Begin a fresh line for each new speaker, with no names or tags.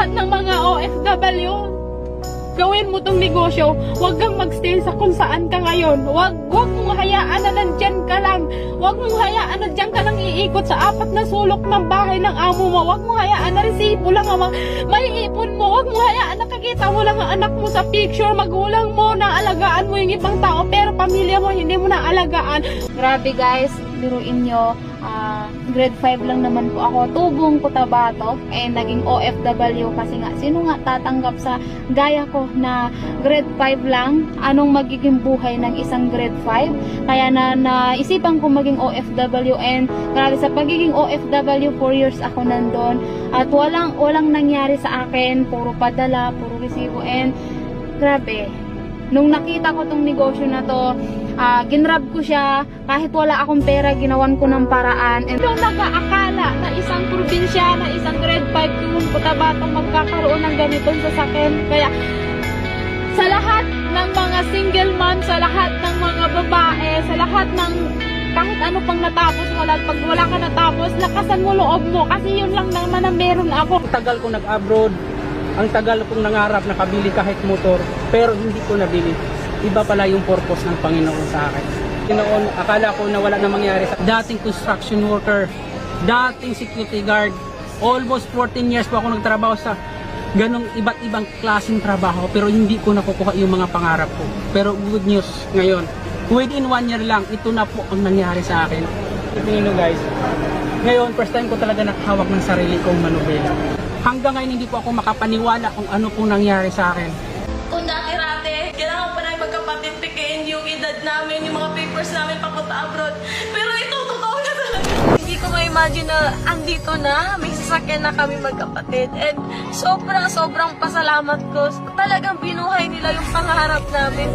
lahat ng mga OFW, gawin mo tong negosyo. Huwag kang magstay sa kung saan ka ngayon. Huwag mong hayaan na nandyan ka lang. Huwag mong hayaan na dyan ka lang iikot sa apat na sulok ng bahay ng amo mo. Huwag mong hayaan na resibo lang ang maiipon mo. Huwag mong hayaan na nakakita mo lang ang anak mo sa picture. Magulang mo, naalagaan mo yung ibang tao, pero pamilya mo hindi mo naalagaan. Grabe guys, biruin nyo. Grade 5 lang naman po ako, tubong Cotabato, naging OFW kasi nga, sino nga tatanggap sa gaya ko na grade 5 lang, anong magiging buhay ng isang grade 5, kaya naisipan ko maging OFW, and grabe, sa pagiging OFW 4 years ako nandun, at walang nangyari sa akin, puro padala, puro resibo, and grabe, nung nakita ko tong negosyo na to, ginrab ko siya, kahit wala akong pera, ginawan ko ng paraan. And yung nag-aakala na isang probinsya, na isang grade 5 yung Cotabato magkakaroon ng ganitong sasakyan. Kaya sa lahat ng mga single mom, sa lahat ng mga babae, sa lahat ng kahit ano pang natapos mo, pag wala ka natapos, lakasan mo loob mo, kasi yun lang naman ang meron ako.
Ang tagal ko nag-abroad, ang tagal kong nangarap na kabili kahit motor, pero hindi ko nabili. Iba pala yung purpose ng Panginoon sa akin. Noon, akala ko na wala na mangyari sa dating construction worker, dating security guard. Almost 14 years po ako nagtrabaho sa ganong iba't ibang klaseng trabaho, pero hindi ko nakukuha yung mga pangarap ko. Pero good news ngayon, within 1 year lang, ito na po ang nangyari sa akin. Tingin nyo guys, ngayon first time ko talaga nakahawak ng sarili kong manubela. Hanggang ngayon hindi po ako makapaniwala kung ano pong nangyari sa akin.
Kung dati-rate, kailangan pa namin magkapatid, pikiin yung edad namin, yung mga papers namin papunta abroad. Pero ito, totoo na talaga. Hindi ko ma-imagine na andito na, may sasakyan na kami magkapatid. And sobrang pasalamat ko. Talagang binuhay nila yung pangarap namin.